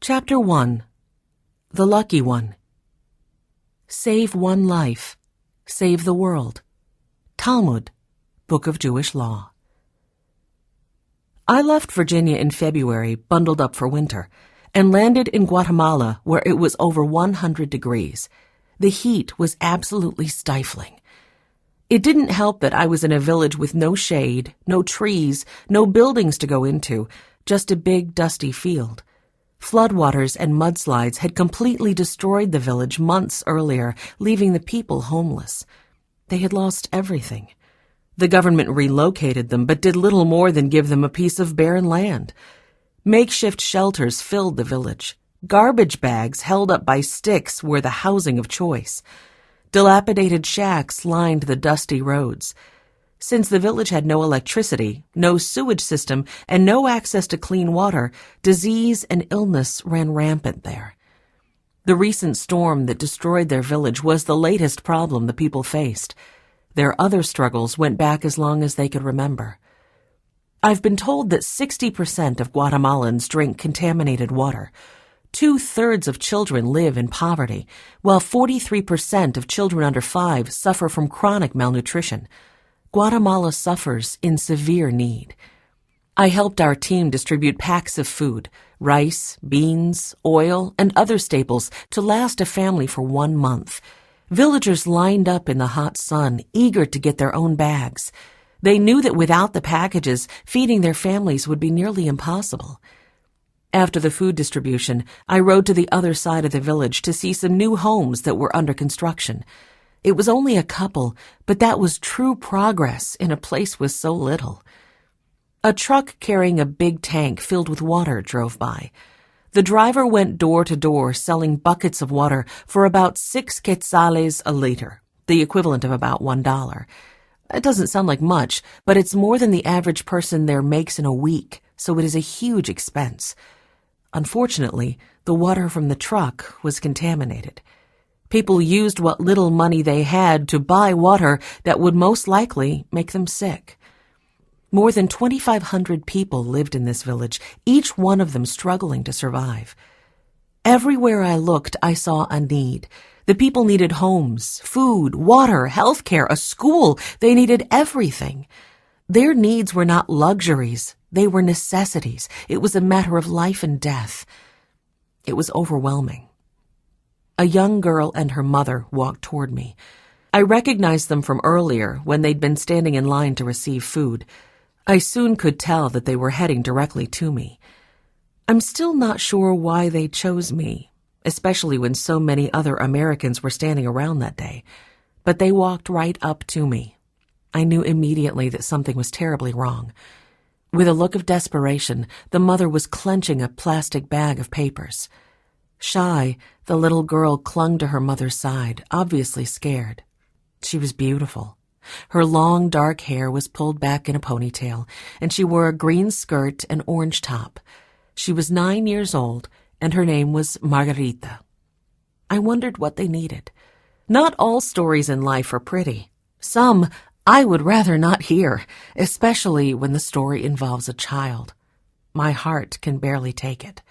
Chapter 1. The Lucky One. Save one life. Save the world. Talmud, Book of Jewish Law. I left Virginia in February, bundled up for winter, and landed in Guatemala where it was over 100 degrees. The heat was absolutely stifling. It didn't help that I was in a village with no shade, no trees, no buildings to go into, just a big, dusty field. Floodwaters and mudslides had completely destroyed the village months earlier, leaving the people homeless. They had lost everything. The government relocated them, but did little more than give them a piece of barren land. Makeshift shelters filled the village. Garbage bags held up by sticks were the housing of choice. Dilapidated shacks lined the dusty roads. Since the village had no electricity, no sewage system, and no access to clean water, disease and illness ran rampant there. The recent storm that destroyed their village was the latest problem the people faced. Their other struggles went back as long as they could remember. I've been told that 60% of Guatemalans drink contaminated water. 2/3 of children live in poverty, while 43% of children under 5 suffer from chronic malnutrition. Guatemala suffers in severe need. I helped our team distribute packs of food, rice, beans, oil, and other staples to last a family for 1 month. Villagers lined up in the hot sun, eager to get their own bags. They knew that without the packages, feeding their families would be nearly impossible. After the food distribution, I rode to the other side of the village to see some new homes that were under construction. It was only a couple, but that was true progress in a place with so little. A truck carrying a big tank filled with water drove by. The driver went door to door selling buckets of water for about 6 quetzales a liter, the equivalent of about $1. It doesn't sound like much, but it's more than the average person there makes in a week, so it is a huge expense. Unfortunately, the water from the truck was contaminated. People used what little money they had to buy water that would most likely make them sick. More than 2,500 people lived in this village, each one of them struggling to survive. Everywhere I looked, I saw a need. The people needed homes, food, water, health care, a school. They needed everything. Their needs were not luxuries. They were necessities. It was a matter of life and death. It was overwhelming. A young girl and her mother walked toward me. I recognized them from earlier when they'd been standing in line to receive food. I soon could tell that they were heading directly to me. I'm still not sure why they chose me, especially when so many other Americans were standing around that day. But they walked right up to me. I knew immediately that something was terribly wrong. With a look of desperation, the mother was clenching a plastic bag of papers. Shy, the little girl clung to her mother's side, obviously scared. She was beautiful. Her long, dark hair was pulled back in a ponytail, and she wore a green skirt and orange top. She was 9 years old, and her name was Margarita. I wondered what they needed. Not all stories in life are pretty. Some I would rather not hear, especially when the story involves a child. My heart can barely take it.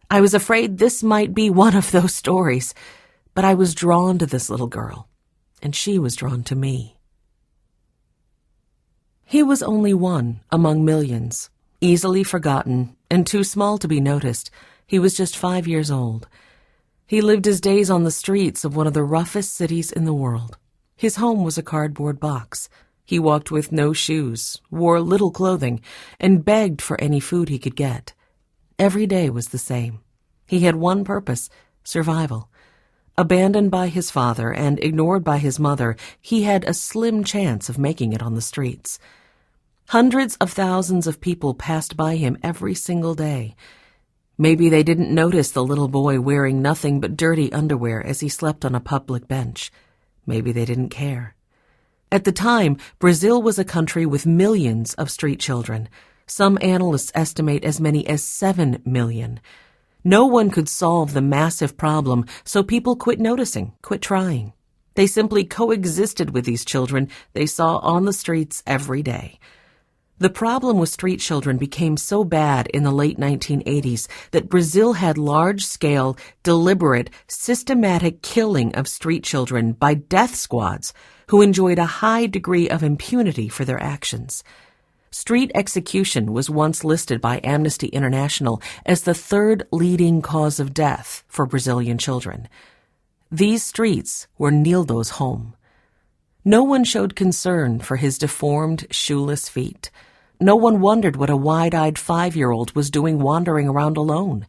I was afraid this might be one of those stories, but I was drawn to this little girl, and she was drawn to me. He was only one among millions, easily forgotten and too small to be noticed. He was just 5 years old. He lived his days on the streets of one of the roughest cities in the world. His home was a cardboard box. He walked with no shoes, wore little clothing, and begged for any food he could get. Every day was the same. He had one purpose: survival. Abandoned by his father and ignored by his mother, he had a slim chance of making it on the streets. Hundreds of thousands of people passed by him every single day. Maybe they didn't notice the little boy wearing nothing but dirty underwear as he slept on a public bench. Maybe they didn't care. At the time, Brazil was a country with millions of street children. Some analysts estimate as many as 7 million. No one could solve the massive problem, so people quit noticing, quit trying. They simply coexisted with these children they saw on the streets every day. The problem with street children became so bad in the late 1980s that Brazil had large-scale, deliberate, systematic killing of street children by death squads who enjoyed a high degree of impunity for their actions. Street execution was once listed by Amnesty International as the third leading cause of death for Brazilian children. These streets were Nildo's home. No one showed concern for his deformed, shoeless feet. No one wondered what a wide-eyed 5-year-old was doing wandering around alone.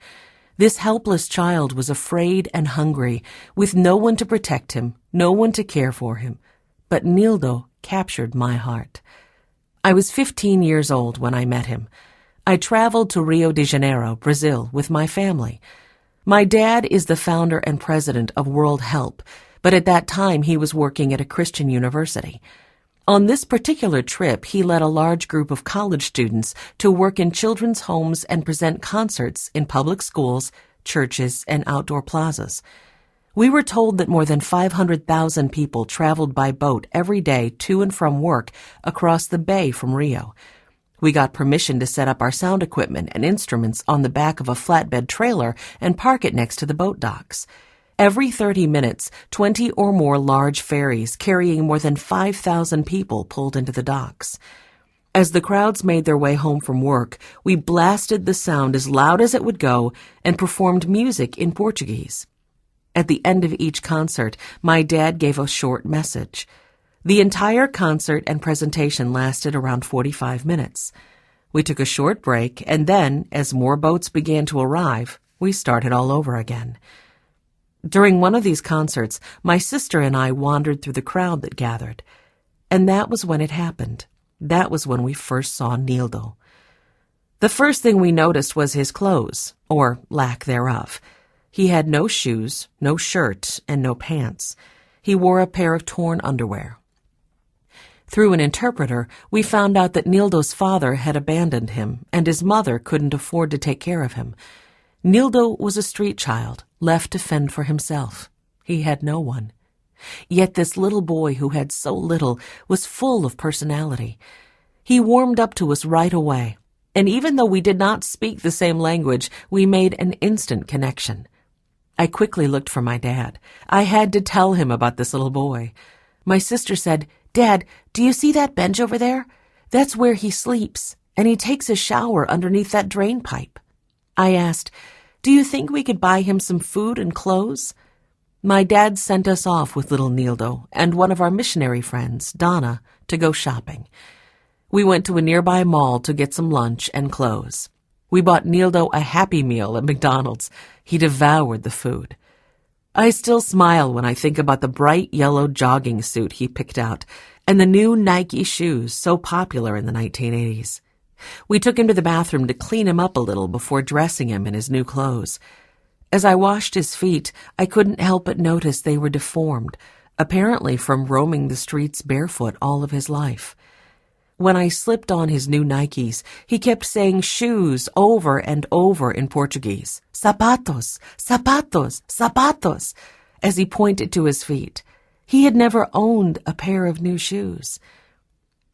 This helpless child was afraid and hungry, with no one to protect him, no one to care for him. But Nildo captured my heart. I was 15 years old when I met him. I traveled to Rio de Janeiro, Brazil, with my family. My dad is the founder and president of World Help, but at that time he was working at a Christian university. On this particular trip, he led a large group of college students to work in children's homes and present concerts in public schools, churches, and outdoor plazas. We were told that more than 500,000 people traveled by boat every day to and from work across the bay from Rio. We got permission to set up our sound equipment and instruments on the back of a flatbed trailer and park it next to the boat docks. Every 30 minutes, 20 or more large ferries carrying more than 5,000 people pulled into the docks. As the crowds made their way home from work, we blasted the sound as loud as it would go and performed music in Portuguese. At the end of each concert, my dad gave a short message. The entire concert and presentation lasted around 45 minutes. We took a short break, and then, as more boats began to arrive, we started all over again. During one of these concerts, my sister and I wandered through the crowd that gathered. And that was when it happened. That was when we first saw Nildo. The first thing we noticed was his clothes, or lack thereof. He had no shoes, no shirt, and no pants. He wore a pair of torn underwear. Through an interpreter, we found out that Nildo's father had abandoned him, and his mother couldn't afford to take care of him. Nildo was a street child, left to fend for himself. He had no one. Yet this little boy who had so little was full of personality. He warmed up to us right away, and even though we did not speak the same language, we made an instant connection. I quickly looked for my dad. I had to tell him about this little boy. My sister said, "Dad, do you see that bench over there? That's where he sleeps, and he takes a shower underneath that drain pipe." I asked, "Do you think we could buy him some food and clothes?" My dad sent us off with little Nildo and one of our missionary friends, Donna, to go shopping. We went to a nearby mall to get some lunch and clothes. We bought Nildo a Happy Meal at McDonald's. He devoured the food. I still smile when I think about the bright yellow jogging suit he picked out and the new Nike shoes so popular in the 1980s. We took him to the bathroom to clean him up a little before dressing him in his new clothes. As I washed his feet, I couldn't help but notice they were deformed, apparently from roaming the streets barefoot all of his life. When I slipped on his new Nikes, he kept saying shoes over and over in Portuguese. Sapatos, sapatos, sapatos, as he pointed to his feet. He had never owned a pair of new shoes.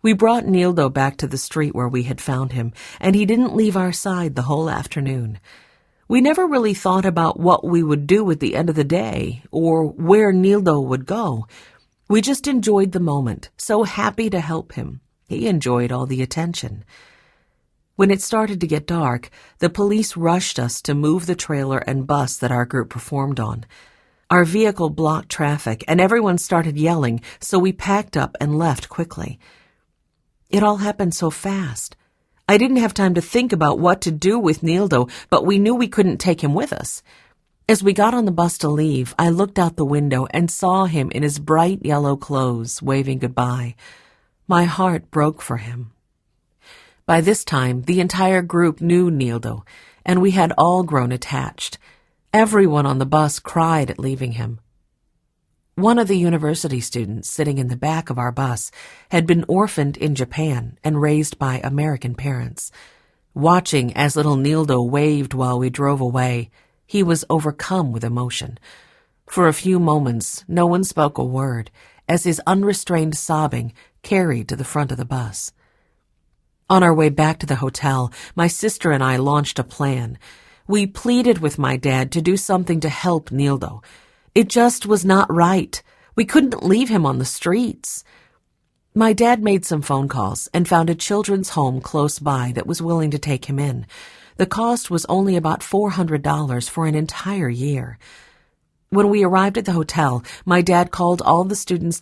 We brought Nildo back to the street where we had found him, and he didn't leave our side the whole afternoon. We never really thought about what we would do at the end of the day, or where Nildo would go. We just enjoyed the moment, so happy to help him. He enjoyed all the attention. When it started to get dark, the police rushed us to move the trailer and bus that our group performed on. Our vehicle blocked traffic, and everyone started yelling, so we packed up and left quickly. It all happened so fast. I didn't have time to think about what to do with Nildo, but we knew we couldn't take him with us. As we got on the bus to leave, I looked out the window and saw him in his bright yellow clothes, waving goodbye. My heart broke for him. By this time, the entire group knew Nildo, and we had all grown attached. Everyone on the bus cried at leaving him. One of the university students sitting in the back of our bus had been orphaned in Japan and raised by American parents. Watching as little Nildo waved while we drove away, he was overcome with emotion. For a few moments, no one spoke a word, as his unrestrained sobbing carried to the front of the bus. On our way back to the hotel, my sister and I launched a plan. We pleaded with my dad to do something to help Nildo. It just was not right. We couldn't leave him on the streets. My dad made some phone calls and found a children's home close by that was willing to take him in. The cost was only about $400 for an entire year. When we arrived at the hotel, my dad called all the students